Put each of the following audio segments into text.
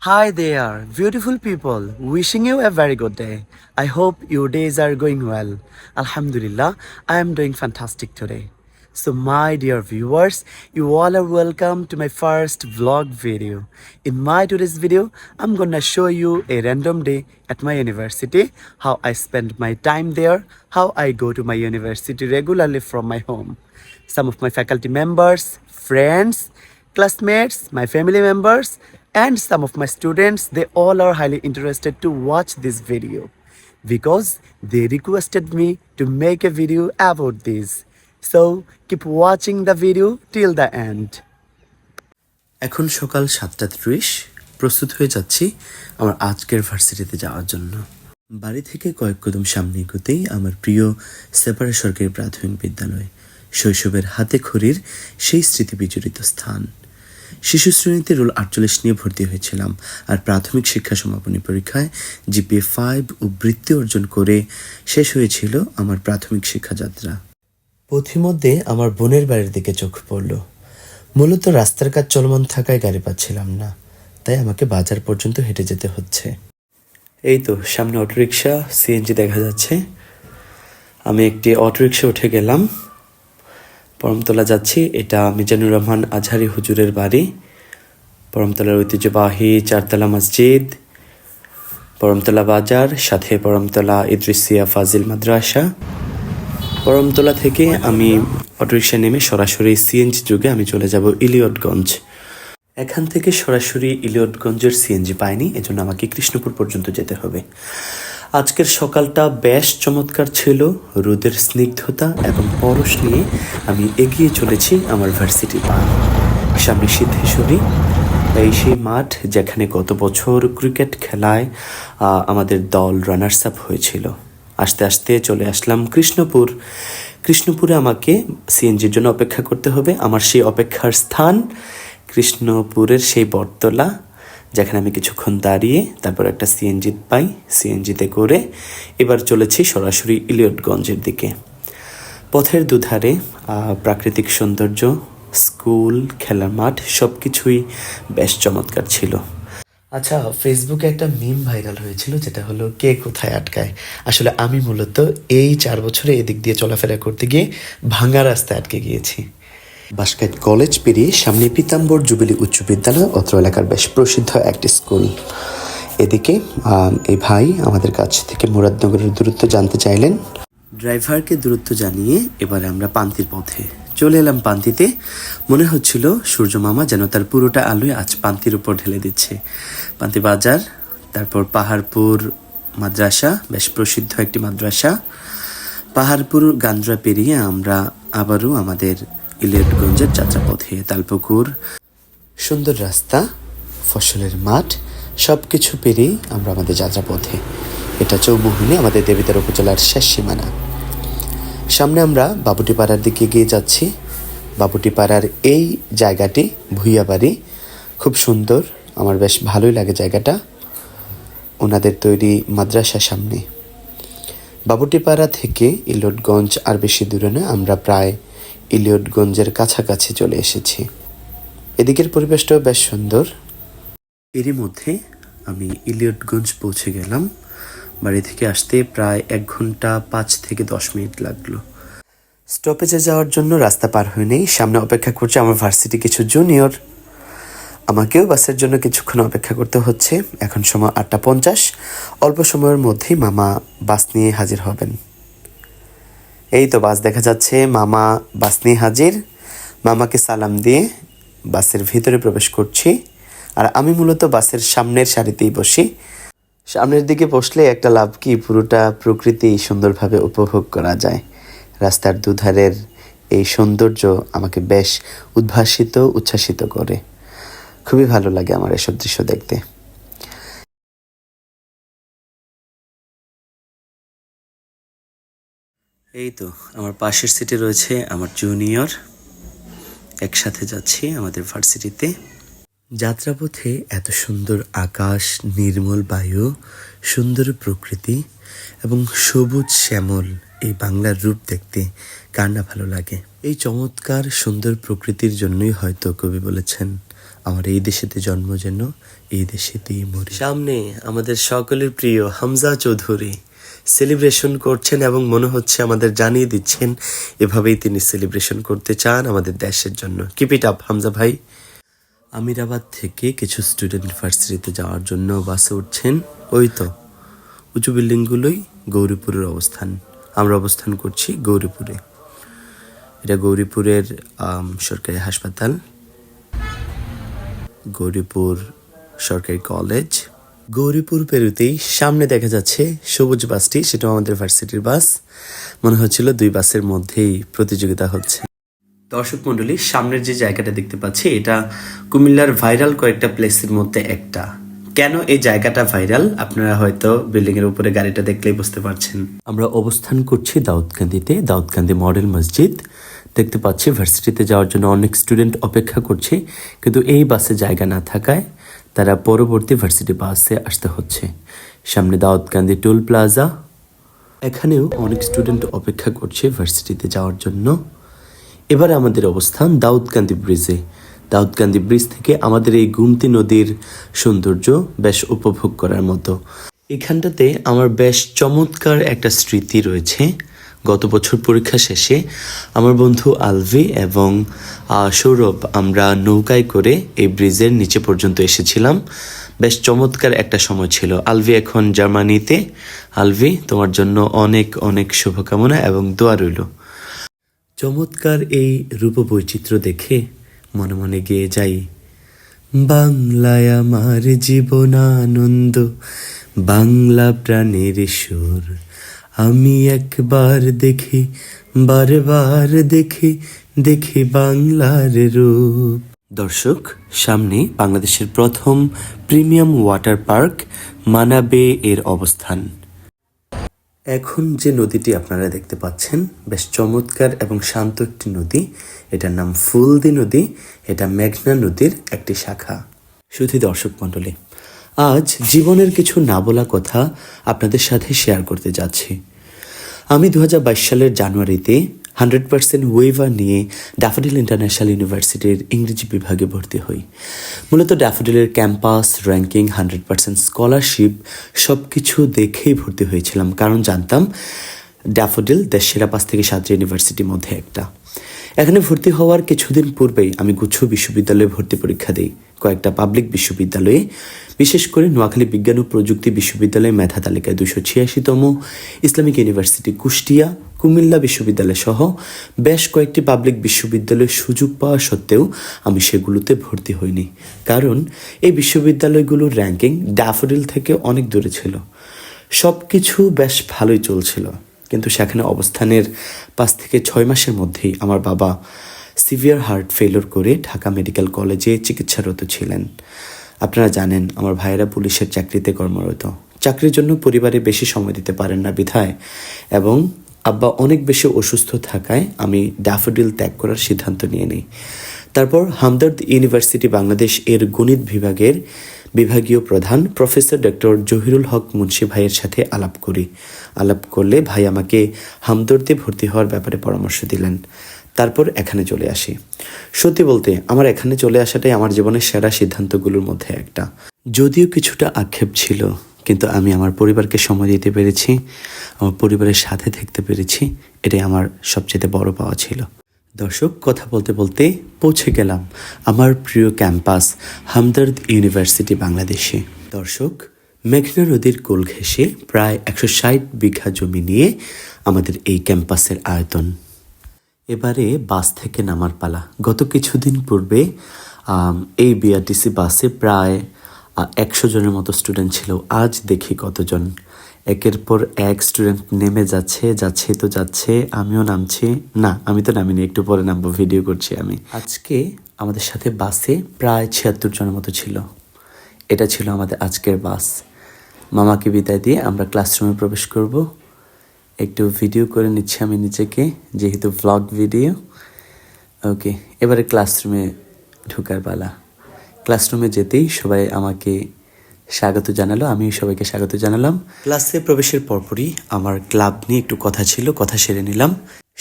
Hi there, beautiful people. Wishing you a very good day. I hope your days are going well. Alhamdulillah, I am doing fantastic today. So, my dear viewers, you all are welcome to my first vlog video. In my today's video, I'm gonna show you a random day at my university, how I spend my time there, how I go to my university regularly from my home. Some of my faculty members, friends, classmates, my family members, and some of my students, they all are highly interested to watch this video because they requested me to make a video about this. So keep watching the video till the end. এখন সকাল 7:30 প্রস্তুত হয়ে যাচ্ছি আমার আজকের ভার্সিটিতে যাওয়ার জন্য। বাড়ি থেকে কয়েক কদম সামনে এগোতেই আমার প্রিয় সেপারেট সরকারি প্রাথমিক বিদ্যালয়, শৈশবের হাতে খড়ির সেই স্মৃতি বিজড়িত স্থান। শিশু শ্রেণীতে রোল 48 নিয়ে ভর্তি হয়েছিলাম, আর প্রাথমিক শিক্ষা সমাপনী পরীক্ষায় জিপিএ 5 ও বৃত্তি অর্জন করে শেষ হয়েছিল আমার প্রাথমিক শিক্ষাযাত্রা। পথিমধ্যে আমার বোনের বাড়ির দিকে চোখ পড়ল। মূলত রাস্তার কাজ চলমান থাকায় গাড়ি পাচ্ছিলাম না, তাই আমাকে বাজার পর্যন্ত হেঁটে যেতে হচ্ছে। এই তো সামনে অটোরিকশা, সিএনজি দেখা যাচ্ছে। আমি একটি অটোরিকশা উঠে গেলাম। পরমতলা যাচ্ছি। এটা মিজানুর রহমান আজহারি হুজুরের বাড়ি। পরমতলার ঐতিহ্যবাহী 4তলা মসজিদ, পরমতলা বাজার, সাথে পরমতলা ইদ্রিসিয়া ফাজিল মাদ্রাসা। পরমতলা থেকে আমি অটোরিকশা নেমে সরাসরি সিএনজি যুগে আমি চলে যাব ইলিয়টগঞ্জ। এখান থেকে সরাসরি ইলিয়টগঞ্জের সিএনজি পাইনি, এজন্য আমাকে কৃষ্ণপুর পর্যন্ত যেতে হবে। আজকের সকালটা বেশ চমৎকার ছিল। রোদের স্নিগ্ধতা এবং পরশ নিয়ে আমি এগিয়ে চলেছি আমার ভার্সিটি পাড়। সামনে সিদ্ধেশ্বরী, এই সেই মাঠ যেখানে গত বছর ক্রিকেট খেলায় আমাদের দল রানার্স আপ হয়েছিল। আস্তে আস্তে চলে আসলাম কৃষ্ণপুর। কৃষ্ণপুরে আমাকে সিএনজির জন্য অপেক্ষা করতে হবে। আমার সেই অপেক্ষার স্থান কৃষ্ণপুরের সেই বটতলা, যেখানে আমি কিছুক্ষণ দাঁড়িয়ে তারপর একটা সিএনজি পাই। সিএনজিতে করে এবার চলেছি সরাসরি ইলিয়টগঞ্জের দিকে। পথের দুধারে প্রাকৃতিক সৌন্দর্য, স্কুল, খেলার মাঠ সব কিছুই বেশ চমৎকার ছিল। আচ্ছা, ফেসবুকে একটা মিম ভাইরাল হয়েছিল, যেটা হলো কে কোথায় আটকায়। আসলে আমি মূলত এই 4 বছরে এদিক দিয়ে চলাফেরা করতে গিয়ে ভাঙা রাস্তায় আটকে গিয়েছি। বাসকাইট কলেজ পেরিয়ে সামনে পীতাম্বর জুবিলি উচ্চ বিদ্যালয়, অত্র এলাকার বেশ প্রসিদ্ধ একটি স্কুল। এদিকে এই ভাই আমাদের কাছ থেকে মুরাদনগরের দূরত্ব জানতে চাইলেন। ড্রাইভারকে দূরত্ব জানিয়ে এবারে আমরা পান্তির পথে চলে এলাম। পান্তিতে মনে হচ্ছিল সূর্য মামা যেন তার পুরোটা আলোয় আজ পান্তির উপর ঢেলে দিচ্ছে। পান্তি বাজার, তারপর পাহাড়পুর মাদ্রাসা, বেশ প্রসিদ্ধ একটি মাদ্রাসা। পাহাড়পুর গান্দ্রা পেরিয়ে আমরা আবারও আমাদের ইলিয়টগঞ্জের যাত্রাপথে। তালপুকুর, সুন্দর রাস্তা, ফসলের মাঠ সব কিছু পেরিয়ে আমরা আমাদের যাত্রাপথে। এটা চৌমুহনী, আমাদের দেবিদ্বার উপজেলার শেষ সীমানা। সামনে আমরা বাবুটিপাড়ার দিকে এগিয়ে যাচ্ছি। বাবুটিপাড়ার এই জায়গাটি ভুইয়া বাড়ি, খুব সুন্দর, আমার বেশ ভালোই লাগে জায়গাটা। ওনাদের তৈরি মাদ্রাসার সামনে। বাবুটিপাড়া থেকে ইলিয়টগঞ্জ আর বেশি দূরে না, আমরা প্রায় ইলিয়টগঞ্জের কাছাকাছি চলে এসেছি। এদিকের পরিবেশটাও বেশ সুন্দর। এরই মধ্যে আমি ইলিয়টগঞ্জ পৌঁছে গেলাম। বাড়ি থেকে আসতে প্রায় 1 ঘন্টা 5 থেকে 10 মিনিট লাগলো। স্টপেজে যাওয়ার জন্য রাস্তা পার হয়ে নেই, সামনে অপেক্ষা করছে আমার ভার্সিটি কিছু জুনিয়র। আমাকেও বাসের জন্য কিছুক্ষণ অপেক্ষা করতে হচ্ছে। এখন সময় 8:50। অল্প সময়ের মধ্যেই মামা বাস নিয়ে হাজির হবেন। এই তো বাস দেখা যাচ্ছে, মামা বাস নিয়ে হাজির। মামাকে সালাম দিয়ে বাসের ভিতরে প্রবেশ করছি। আর আমি মূলত বাসের সামনের সারিতেই বসি। সামনের দিকে বসলে একটা লাভ কি, পুরোটা প্রকৃতি সুন্দরভাবে উপভোগ করা যায়। রাস্তার দুধারের এই সৌন্দর্য আমাকে বেশ উচ্ছ্বাসিত করে। খুবই ভালো লাগে আমার এসব দৃশ্য দেখতে। এই তো আমার পাশের সিটে রয়েছে আমার জুনিয়র। একসাথে যাচ্ছি আমাদের ভার্সিটিতে। যাত্রাপথে এত সুন্দর আকাশ, নির্মল বায়ু, সুন্দর প্রকৃতি এবং সবুজ শ্যামল এই বাংলার রূপ দেখতে কার না ভালো লাগে। এই চমৎকার সুন্দর প্রকৃতির জন্যই হয়তো কবি বলেছেন, আমার এই দেশেতে জন্ম যেন এই দেশেতেই মরি। সামনে আমাদের সকলের প্রিয় হামজা চৌধুরী সেলিব্রেশন করছেন এবং মনে হচ্ছে আমাদের জানিয়ে দিচ্ছেন এভাবেই তিনি সেলিব্রেশন করতে চান আমাদের দেশের জন্য। কিপ ইট আপ হামজা ভাই। আমিরাবাদ থেকে কিছু স্টুডেন্ট ভার্সিটিতে যাওয়ার জন্য বাসে উঠছেন। ওই তো উঁচু বিল্ডিংগুলোই গৌরীপুরের অবস্থান। আমরা অবস্থান করছি গৌরীপুরে। এটা গৌরীপুরের সরকারি হাসপাতাল, গৌরীপুর সরকারি কলেজ। গৌরীপুর পেরুতেই সামনে দেখা যাচ্ছে সবুজ বাসটি, সেটাও আমাদের ভার্সিটির বাস। মনে হচ্ছিল দুই বাসের মধ্যেই প্রতিযোগিতা হচ্ছে। দর্শক মণ্ডলী, সামনের যে জায়গাটা দেখতে পাচ্ছি এটা কুমিল্লার ভাইরাল কয়েকটা প্লেসের মধ্যে একটা। কেন এই জায়গাটা ভাইরাল আপনারা হয়তো বিল্ডিং এর উপরে গাড়িটা দেখলেই বুঝতে পারছেন। আমরা অবস্থান করছি দাউদকান্দিতে, দাউদকান্দি মডেল মসজিদ। দেখতে পাচ্ছি ভার্সিটিতে যাওয়ার জন্য অনেক স্টুডেন্ট অপেক্ষা করছে, কিন্তু এই বাসে জায়গা না থাকায় তারা পরবর্তী ভার্সিটি বাসে আসতে হচ্ছে। সামনে দাউদকান্দি টোল প্লাজা, এখানেও অনেক স্টুডেন্ট অপেক্ষা করছে ভার্সিটিতে যাওয়ার জন্য। এবারে আমাদের অবস্থান দাউদকান্দি ব্রিজে। দাউদকান্দি ব্রিজ থেকে আমাদের এই গুমতি নদীর সৌন্দর্য বেশ উপভোগ করার মতো। এখানটাতে আমার বেশ চমৎকার একটা স্মৃতি রয়েছে। গত বছর পরীক্ষা শেষে আমার বন্ধু আলভি এবং সৌরভ আমরা নৌকায় করে এই ব্রিজের নিচে পর্যন্ত এসেছিলাম। বেশ চমৎকার একটা সময় ছিল। আলভি এখন জার্মানিতে। আলভি, তোমার জন্য অনেক অনেক শুভকামনা এবং দোয়া রইল। চমৎকার এই রূপবৈচিত্র্য দেখে মনে মনে গেয়ে যাই, বাংলায় আমার জীবনানন্দ, বাংলা প্রাণের সুর। আমি একবার দেখি, বারবার দেখি, দেখি বাংলার রূপ। দর্শক, সামনে বাংলাদেশের প্রথম প্রিমিয়াম ওয়াটার পার্ক মানাবে এর অবস্থান। এখন যে নদীটি আপনারা দেখতে পাচ্ছেন বেশ চমৎকার এবং শান্ত একটি নদী। এটার নাম ফুলদি নদী। এটা মেঘনা নদীর একটি শাখা। শুধু দর্শক মণ্ডলী, আজ জীবনের কিছু না বলা কথা আপনাদের সাথে শেয়ার করতে যাচ্ছি। আমি 2022 সালের জানুয়ারিতে 100% ওয়েভার নিয়ে ড্যাফোডিল ইন্টারন্যাশনাল ইউনিভার্সিটির ইংরেজি বিভাগে ভর্তি হই। মূলত ড্যাফোডিলের ক্যাম্পাস, র্যাঙ্কিং, 100% স্কলারশিপ সব কিছু দেখেই ভর্তি হয়েছিলাম, কারণ জানতাম ড্যাফোডিল দেশ সেরা 5 থেকে 7 ইউনিভার্সিটির মধ্যে একটা। এখানে ভর্তি হওয়ার কিছুদিন পূর্বেই আমি গুচ্ছ বিশ্ববিদ্যালয়ে ভর্তি পরীক্ষা দিই, কয়েকটা পাবলিক বিশ্ববিদ্যালয়ে, বিশেষ করে নোয়াখালী বিজ্ঞান ও প্রযুক্তি বিশ্ববিদ্যালয়ে মেধা তালিকায় 286তম, ইসলামিক ইউনিভার্সিটি কুষ্টিয়া, কুমিল্লা বিশ্ববিদ্যালয় সহ বেশ কয়েকটি পাবলিক বিশ্ববিদ্যালয়ে সুযোগ পাওয়া সত্ত্বেও আমি সেগুলোতে ভর্তি হইনি, কারণ এই বিশ্ববিদ্যালয়গুলোর র্যাঙ্কিং ড্যাফোডিল থেকে অনেক দূরে ছিল। সব কিছু বেশ ভালোই চলছিল, কিন্তু সেখানে অবস্থানের 5 থেকে 6 মাসের মধ্যেই আমার বাবা সিভিয়ার হার্ট ফেলিওর করে ঢাকা মেডিকেল কলেজে চিকিৎসারত ছিলেন। আপনারা জানেন আমার ভাইয়েরা পুলিশের চাকরিতে কর্মরত। চাকরির জন্য পরিবারে বেশি সময় দিতে পারেন না বিধায় এবং আব্বা অনেক বেশি অসুস্থ থাকায় আমি ড্যাফোডিল ত্যাগ করার সিদ্ধান্ত নিয়ে নিই। তারপর হামদর্দ ইউনিভার্সিটি বাংলাদেশ এর গণিত বিভাগের বিভাগীয় প্রধান প্রফেসর ডক্টর জহিরুল হক মুন্সি ভাইয়ের সাথে আলাপ করি। আলাপ করলে ভাই আমাকে হামদর্দে ভর্তি হওয়ার ব্যাপারে পরামর্শ দিলেন। তারপর এখানে চলে আসি। সত্যি বলতে আমার এখানে চলে আসাটাই আমার জীবনের সেরা সিদ্ধান্তগুলোর মধ্যে একটা। যদিও কিছুটা আক্ষেপ ছিল, কিন্তু আমি আমার পরিবারকে সময় দিতে পেরেছি, আমার পরিবারের সাথে থাকতে পেরেছি, এটাই আমার সবচেয়ে বড় পাওয়া ছিল। দর্শক, কথা বলতে বলতে পৌঁছে গেলাম আমার প্রিয় ক্যাম্পাস হামদর্দ ইউনিভার্সিটি বাংলাদেশে। দর্শক, মেঘনা নদীর কোল ঘেঁষে প্রায় 160 বিঘা জমি নিয়ে আমাদের এই ক্যাম্পাসের আয়তন। এবারে বাস থেকে নামার পালা। গত কিছুদিন পূর্বে এই বিআরটিসি বাসে প্রায় 100 জনের মতো স্টুডেন্ট ছিল। আজ দেখি কতজন। একের পর এক স্টুডেন্ট নেমে যাচ্ছে। আমিও নামছি। না, আমি তো নামিনি, একটু পরে নামবো, ভিডিও করছি আমি। আজকে আমাদের সাথে বাসে প্রায় 76 জনের মতো ছিল। এটা ছিল আমাদের আজকের বাস। মামাকে বিদায় দিয়ে আমরা ক্লাসরুমে প্রবেশ করব। একটু ভিডিও করে নিচ্ছি আমি নিজেকে, যেহেতু ভ্লগ ভিডিও। ওকে, এবারে ক্লাসরুমে ঢোকার পালা। ক্লাসরুমে যেতেই সবাই আমাকে স্বাগত জানালো, আমিও সবাইকে স্বাগত জানালাম। ক্লাসে প্রবেশের পরপরই আমার ক্লাব নিয়ে একটু কথা ছিল, কথা সেরে নিলাম।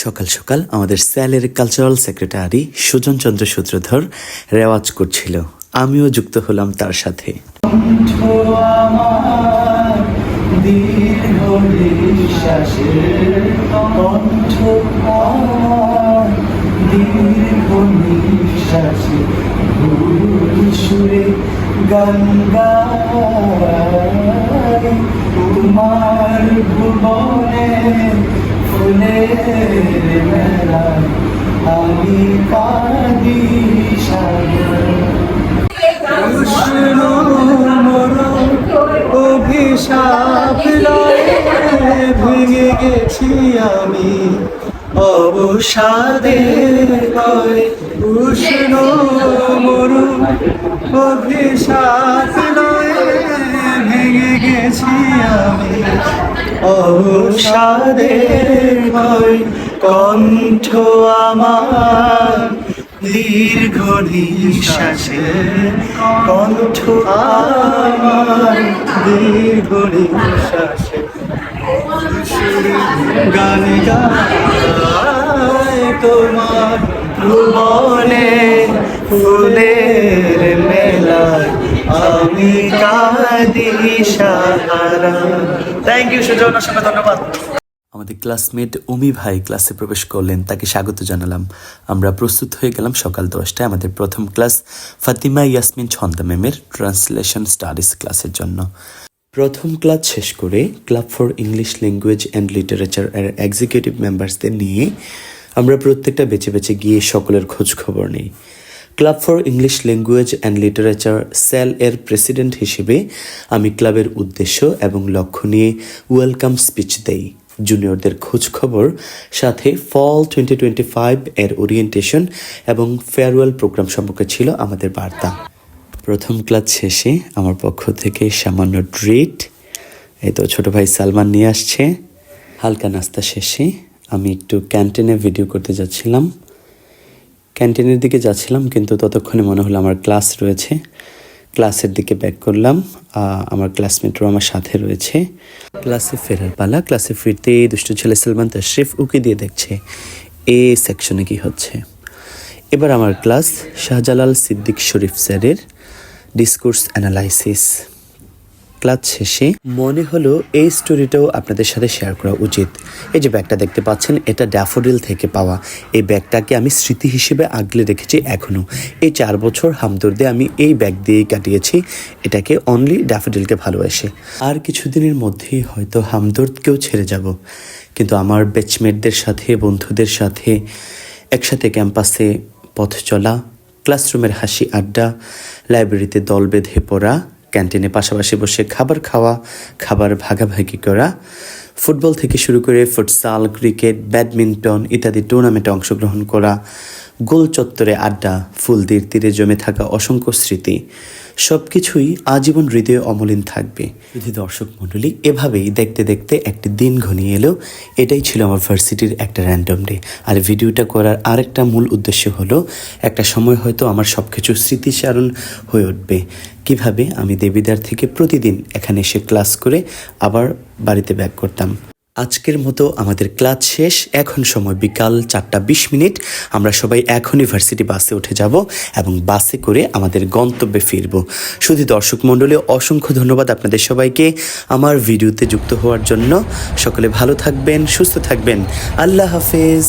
সকাল সকাল আমাদের স্যালের কালচারাল সেক্রেটারি সুজন চন্দ্র সূত্রধর রেওয়াজ করছিল। আমিও যুক্ত হলাম তার সাথে। তোমার ভুবনে ফুলের মেলা আমি কাঁদি অভিশাপ ভেঙে গেছি আমি অবসাদে হয় উষ্ণ মরু অভিশাপ ভেঙে গেছি আমি অবসাদে হয় কণ্ঠ আমার দীর্ঘ নিঃশ্বাসে কণ্ঠ আমার দীর্ঘ নিঃশ্বাসে গান গায় তোমার ভুবনে ফুলের মেলায় আমি কাঁদি সাহারা। থ্যাংক ইউ সুজন, অসংখ্য ধন্যবাদ। আমাদের ক্লাসমেট উমি ভাই ক্লাসে প্রবেশ করলেন, তাকে স্বাগত জানালাম। আমরা প্রস্তুত হয়ে গেলাম সকাল 10টায় আমাদের প্রথম ক্লাস ফাতিমা ইয়াসমিন ছন্দা ম্যামের ট্রান্সলেশন স্টাডিজ ক্লাসের জন্য। প্রথম ক্লাস শেষ করে club for English language and literature এর এক্সিকিউটিভ মেম্বার্সদের নিয়ে আমরা প্রত্যেকটা বেছে বেছে গিয়ে সকলের খোঁজ খবর নিই। Club for English language and literature cell এর প্রেসিডেন্ট হিসেবে আমি ক্লাবের উদ্দেশ্য এবং লক্ষ্য নিয়ে ওয়েলকাম স্পিচ দেই। জুনিয়রদের খোঁজ খবর, সাথে ফল 2025 এর ওরিয়েন্টেশন এবং ফেয়ারওয়েল প্রোগ্রাম সম্পর্কে ছিল আমাদের বার্তা। প্রথম ক্লাস শেষে আমার পক্ষ থেকে সামান্য ট্রিট, এই তো ছোট ভাই সালমান নিয়ে আসছে। হালকা নাস্তা শেষে আমি একটু ক্যান্টিনে ভিডিও করতে যাচ্ছিলাম। ক্যান্টিনের দিকে যাচ্ছিলাম, কিন্তু ততক্ষণে মনে হলো আমার ক্লাস রয়েছে। ক্লাসের দিকে ব্যাক করলাম, আমার ক্লাসমেটরাও আমার সাথে রয়েছে। ক্লাসে ফেরার পালা। ক্লাসে ফিরতে দুষ্টু ছেলে সালমান তাশরিফ উকি দিয়ে দেখছে এ সেকশনে কি হচ্ছে। এবার আমার ক্লাস শাহজালাল সিদ্দিক শরীফ স্যারের ডিসকোর্স অ্যানালাইসিস। ক্লাস শেষে মনে হলো এই স্টোরিটাও আপনাদের সাথে শেয়ার করা উচিত। এই যে ব্যাগটা দেখতে পাচ্ছেন, এটা ড্যাফোডিল থেকে পাওয়া। এই ব্যাগটাকে আমি স্মৃতি হিসেবে আগলে রেখেছি এখনও। এই 4 বছর হামদর্দে আমি এই ব্যাগ দিয়েই কাটিয়েছি, এটাকে অনলি ড্যাফোডিলকে ভালোবাসে। আর কিছুদিনের মধ্যেই হয়তো হামদর্দকেও ছেড়ে যাব, কিন্তু আমার ব্যাচমেটদের সাথে, বন্ধুদের সাথে একসাথে ক্যাম্পাসে পথ চলা, ক্লাসরুমের হাসি আড্ডা, লাইব্রেরিতে দল বেঁধে পড়া, ক্যান্টিনে পাশাপাশি বসে খাবার খাওয়া, খাবার ভাগাভাগি করা, ফুটবল থেকে শুরু করে ফুটসাল, ক্রিকেট, ব্যাডমিন্টন ইত্যাদি টুর্নামেন্টে অংশগ্রহণ করা, গোল চত্বরে আড্ডা, ফুলদির তীরে জমে থাকা অসংখ্য স্মৃতি, সব কিছুই আজীবন হৃদয়ে অমলিন থাকবে। যদি দর্শক মণ্ডলী, এভাবেই দেখতে দেখতে একটি দিন ঘনিয়ে এলো। এটাই ছিল আমার ভার্সিটির একটা র্যান্ডম ডে। আর ভিডিওটা করার আরেকটা মূল উদ্দেশ্য হলো, একটা সময় হয়তো আমার সব কিছু স্মৃতিচারণ হয়ে উঠবে। কিভাবে আমি দেবিদার থেকে প্রতিদিন এখানে এসে ক্লাস করে আবার বাড়িতে ব্যাক করতাম। আজকের মতো আমাদের ক্লাস শেষ। এখন সময় বিকাল 4:20। আমরা সবাই এখন ইউনিভার্সিটি বাসে উঠে যাব এবং বাসে করে আমাদের গন্তব্যে ফিরব। শুধু দর্শক মণ্ডলী, অসংখ্য ধন্যবাদ আপনাদের সবাইকে আমার ভিডিওতে যুক্ত হওয়ার জন্য। সকলে ভালো থাকবেন, সুস্থ থাকবেন। আল্লাহ হাফেজ।